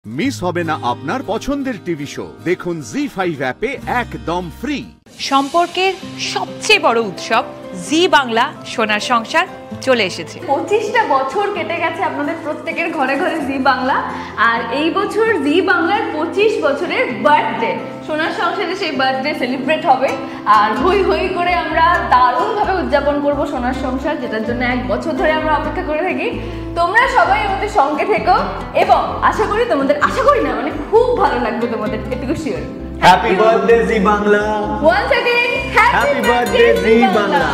Miss হবে না আপনার পছন্দের টিভি শো। দেখুন জি5 অ্যাপে একদম ফ্রি। সম্পর্কের সবচেয়ে বড় উৎসব জি বাংলা সোনার সংসার চলে এসেছে। 25টা বছর কেটে গেছে আপনাদের প্রত্যেকের ঘরে ঘরে জি বাংলা, আর এই বছর জি বাংলার 25 বছরের বার্থডে। সোনার সংসারে সেই বার্থডে সেলিব্রেট হবে, আর হই হই করে আমরা দারুণভাবে উদযাপন করব সোনার সংসার, যেটার জন্য 1 বছর ধরে আমরা অপেক্ষা করে থাকি। তোমরা সবাই আমাদের সঙ্গে থেকো এবং আশা করি মানে খুব ভালো লাগবে তোমাদের, এটুকু sure. Happy birthday Zee Bangla. Once again happy birthday Zee Bangla.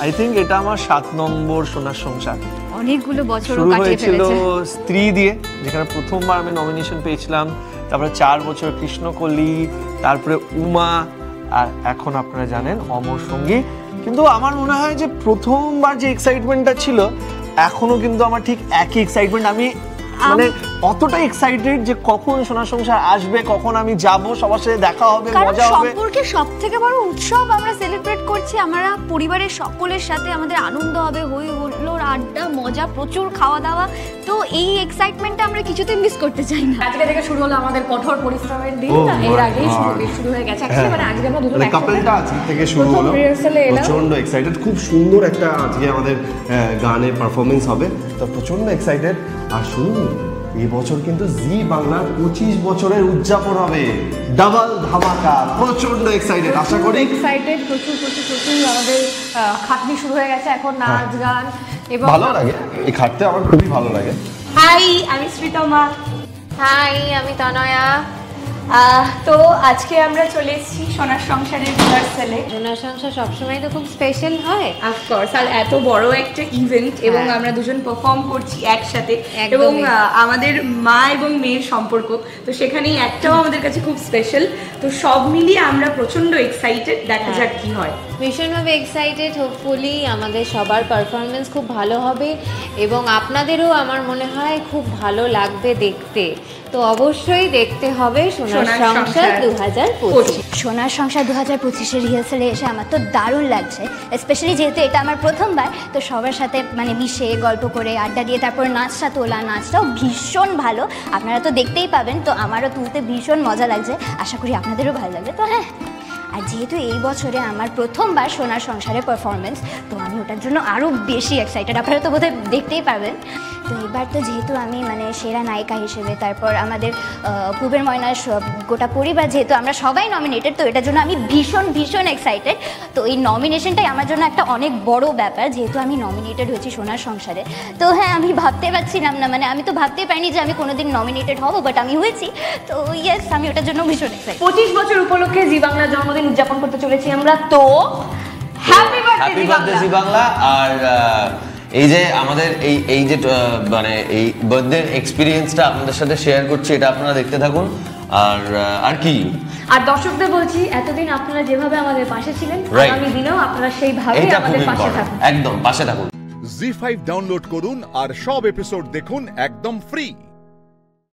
I think এটা আমার 7 নম্বর সোনার সংসার। অনেকগুলো বছর শুরু কাটিয়ে হয়েছিল ফেলেছে স্ত্রী দিয়ে, যেখানে প্রথমবার আমি নমিনেশন পেয়েছিলাম, তারপরে 4 বছর কৃষ্ণকলি, তারপরে উমা, আর এখন আপনারা জানেন অমর সঙ্গী। কিন্তু আমার মনে হয় যে প্রথমবার যে এক্সাইটমেন্টটা ছিল, এখনো কিন্তু আমার ঠিক একই এক্সাইটমেন্ট। আমি মানে অতটা এক্সাইটেড যে কখন সোনার সংসার আসবে, কখন আমি যাব, সবার সাথে দেখা হবে, মজা হবে। সম্পর্কের সবথেকে বড় উৎসব আমরা সেলিব্রেট করছি আমরা পরিবারের সকলের সাথে। আমাদের আনন্দ হবে, হই হুল্লোড়, আড্ডা, মজা, প্রচুর খাওয়া দাওয়া। তো এই এক্সাইটমেন্টটা আমরা কিছুতেই মিস করতে চাই না। আজকে থেকে শুরু হলো আমাদের কঠোর পরিশ্রমের দিন। এর আগেই শুরু হয়ে গেছে অ্যাকচুয়ালি, মানে আজকে আমরা দুজন কাপলটা আজকে থেকে শুরু হলো। প্রচন্ড এক্সাইটেড, খুব সুন্দর একটা আজকে আমাদের গানের পারফরমেন্স হবে, তো প্রচন্ড এক্সাইটেড। আর শুনুন, এই বছর কিন্তু জি বাংলার 25 বছরের উদযাপন হবে, ডাবল ধামাকা। প্রচন্ড এক্সাইটেড, আশা করি এক্সাইটেড, প্রচুর আমাদের খাটনি শুরু হয়ে গেছে এখন, নাচ গান এবং ভালো লাগে। এই খাটতে আমার খুবই ভালো লাগে। হাই, আমি শ্রীতমা। হাই, আমি তনয়া। তো আজকে আমরা চলে এসেছি সোনার সংসারের রিহার্সালে। সোনার সংসার সবসময় তো খুব স্পেশাল হয়, অফকোর্স, আর এত বড় একটা ইভেন্ট এবং আমরা দুজন পারফর্ম করছি একসাথে, একদমই। এবং আমাদের মা এবং মেয়ের সম্পর্ক, তো সেখানেই একটাও আমাদের কাছে খুব স্পেশাল। তো সব মিলিয়ে আমরা প্রচন্ড এক্সাইটেড, দেখা যাক কি হয়। ভীষণভাবে এক্সাইটেড। হোপফুলি আমাদের সবার পারফরমেন্স খুব ভালো হবে এবং আপনাদেরও আমার মনে হয় খুব ভালো লাগবে দেখতে। তো অবশ্যই দেখতে হবে সোনার সংসার 2025। সোনার সংসার 2025-এর রিহার্সালে এসে আমার তো দারুণ লাগছে, স্পেশালি যেহেতু এটা আমার প্রথমবার। তো সবার সাথে মানে মিশে গল্প করে আড্ডা দিয়ে তারপর নাচটা তোলা, নাচটাও ভীষণ ভালো, আপনারা তো দেখতেই পাবেন। তো আমারও তুলতে ভীষণ মজা লাগছে, আশা করি আপনাদেরও ভালো লাগবে। তো হ্যাঁ, আর যেহেতু এই বছরে আমার প্রথমবার সোনার সংসারে পারফরমেন্স, তো আমি ওটার জন্য আরও বেশি এক্সাইটেড, আপনারা তো বোধহয় দেখতেই পারবেন। তো এবার তো যেহেতু আমি মানে সেরা নায়িকা হিসেবে, তারপর আমাদের পূবের ময়নার গোটা পরিবার, যেহেতু আমরা সবাই নমিনেটেড, তো এটার জন্য আমি ভীষণ এক্সাইটেড। তো এই নমিনেশনটাই আমার জন্য একটা অনেক বড় ব্যাপার, যেহেতু আমি নমিনেটেড হয়েছি সোনার সংসারে। তো হ্যাঁ, আমি ভাবতে পারছিলাম না, মানে আমি তো ভাবতেই পারিনি যে আমি কোনোদিন নমিনেটেড হব, বাট আমি হয়েছি। তো ইয়েস, আমি ওটার জন্য ভীষণ এক্সাইটেড। 25 বছর উপলক্ষে জি বাংলার জন্মদিন উদযাপন করতে চলেছি আমরা। তো হ্যাপি বার্থডে জি বাংলা। আর এই যে আমাদের এই যে মানে এই বার্থডে এক্সপিরিয়েন্সটা আপনাদের সাথে শেয়ার করছি, এটা আপনারা দেখতে থাকুন। আর কি, আর দর্শকদের বলছি, এতদিন আপনারা যেভাবে আমাদের পাশে ছিলেন, আগামী দিনেও আপনারা সেইভাবে আমাদের পাশে থাকুন, একদম পাশে থাকুন। জি5 ডাউনলোড করুন আর সব এপিসোড দেখুন একদম ফ্রি।